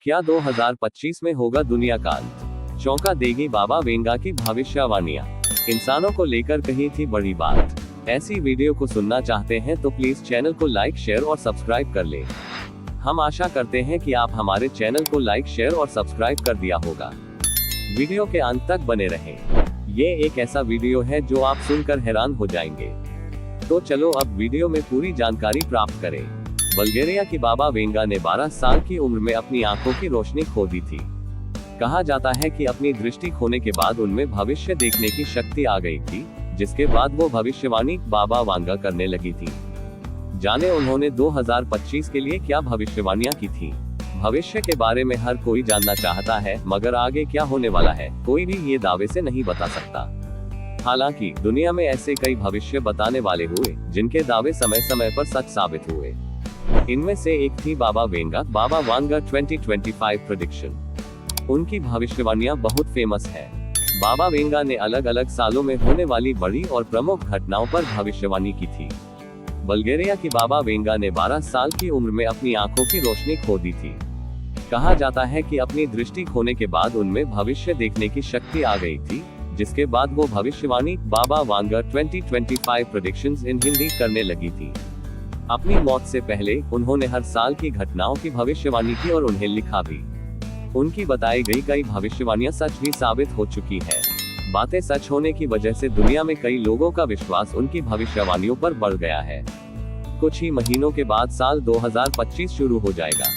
क्या 2025 में होगा दुनिया का अंत? चौंका देगी बाबा वेंगा की भविष्यवाणियां। इंसानों को लेकर कही थी बड़ी बात। ऐसी वीडियो को सुनना चाहते हैं तो प्लीज चैनल को लाइक, शेयर और सब्सक्राइब कर ले। हम आशा करते हैं कि आप हमारे चैनल को लाइक, शेयर और सब्सक्राइब कर दिया होगा। वीडियो के अंत तक बने रहें। ये एक ऐसा वीडियो है जो आप सुनकर हैरान हो जाएंगे। तो चलो अब वीडियो में पूरी जानकारी प्राप्त करें। बल्गेरिया की बाबा वेंगा ने 12 साल की उम्र में अपनी आंखों की रोशनी खो दी थी। कहा जाता है कि अपनी दृष्टि खोने के बाद उनमें भविष्य देखने की शक्ति आ गई थी, जिसके बाद वो भविष्यवाणी बाबा वांगा करने लगी थी। जाने उन्होंने 2025 के लिए क्या भविष्यवाणियां की थी। भविष्य के बारे में हर कोई जानना चाहता है, मगर आगे क्या होने वाला है कोई भी ये दावे से नहीं बता सकता। हालांकि दुनिया में ऐसे कई भविष्य बताने वाले हुए जिनके दावे समय समय पर सच साबित हुए। इनमें से एक थी बाबा वांगा 2025 प्रेडिक्शन। उनकी भविष्यवाणियां बहुत फेमस है। बाबा वेंगा ने अलग अलग सालों में होने वाली बड़ी और प्रमुख घटनाओं पर भविष्यवाणी की थी। बल्गेरिया की बाबा वेंगा ने 12 साल की उम्र में अपनी आंखों की रोशनी खो दी थी। कहा जाता है कि अपनी दृष्टि खोने के बाद उनमें भविष्य देखने की शक्ति आ गई थी, जिसके बाद वो भविष्यवाणी बाबा वांगा 2025 प्रेडिक्शंस इन हिंदी करने लगी थी। अपनी मौत से पहले उन्होंने हर साल की घटनाओं की भविष्यवाणी की और उन्हें लिखा भी। उनकी बताई गई कई भविष्यवाणियां सच भी साबित हो चुकी हैं। बातें सच होने की वजह से दुनिया में कई लोगों का विश्वास उनकी भविष्यवाणियों पर बढ़ गया है। कुछ ही महीनों के बाद साल 2025 शुरू हो जाएगा।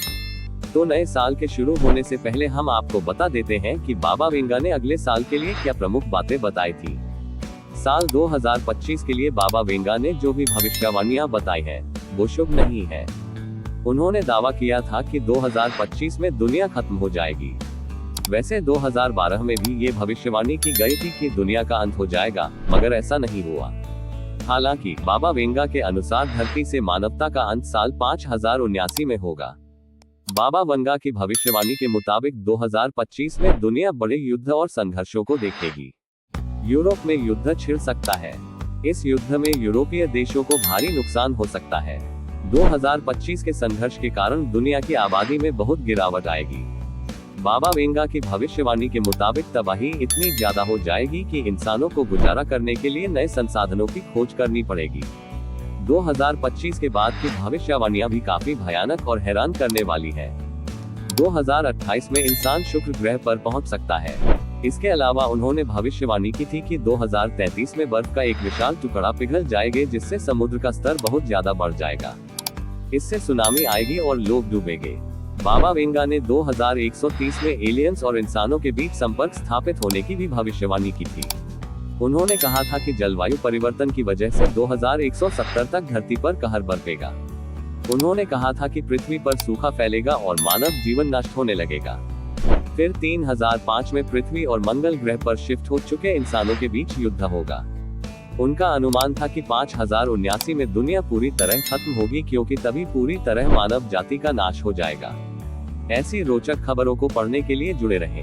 तो नए साल के शुरू होने से पहले हम आपको बता देते हैं कि बाबा वेंगा ने अगले साल के लिए क्या प्रमुख बातें बताई थी। साल 2025 के लिए बाबा वेंगा ने जो भी भविष्यवाणियां बताई है वो शुभ नहीं है। उन्होंने दावा किया था कि 2025 में दुनिया खत्म हो जाएगी। वैसे 2012 में भी ये भविष्यवाणी की गई थी कि दुनिया का अंत हो जाएगा, मगर ऐसा नहीं हुआ। हालांकि बाबा वेंगा के अनुसार धरती से मानवता का अंत साल 5079 में होगा। बाबा वेंगा की भविष्यवाणी के मुताबिक 2025 में दुनिया बड़े युद्ध और संघर्षों को देखेगी। यूरोप में युद्ध छिड़ सकता है। इस युद्ध में यूरोपीय देशों को भारी नुकसान हो सकता है। 2025 के संघर्ष के कारण दुनिया की आबादी में बहुत गिरावट आएगी। बाबा वेंगा की भविष्यवाणी के मुताबिक तबाही इतनी ज्यादा हो जाएगी कि इंसानों को गुजारा करने के लिए नए संसाधनों की खोज करनी पड़ेगी। 2025 के बाद की भविष्यवाणियां भी काफी भयानक और हैरान करने वाली है। 2028 में इंसान शुक्र ग्रह पर पहुंच सकता है। इसके अलावा उन्होंने भविष्यवाणी की थी कि 2033 में बर्फ का एक विशाल टुकड़ा पिघल जाएगा, जिससे समुद्र का स्तर बहुत ज्यादा बढ़ जाएगा। इससे सुनामी आएगी और लोग डूबेंगे। बाबा वेंगा ने 2130 में एलियंस और इंसानों के बीच संपर्क स्थापित होने की भी भविष्यवाणी की थी। उन्होंने कहा था कि जलवायु परिवर्तन की वजह से 2170 तक धरती पर कहर बरपेगा। उन्होंने कहा था कि पृथ्वी पर सूखा फैलेगा और मानव जीवन नष्ट होने लगेगा। फिर 3005 में पृथ्वी और मंगल ग्रह पर शिफ्ट हो चुके इंसानों के बीच युद्ध होगा। उनका अनुमान था कि 5079 में दुनिया पूरी तरह खत्म होगी, क्योंकि तभी पूरी तरह मानव जाति का नाश हो जाएगा। ऐसी रोचक खबरों को पढ़ने के लिए जुड़े रहें।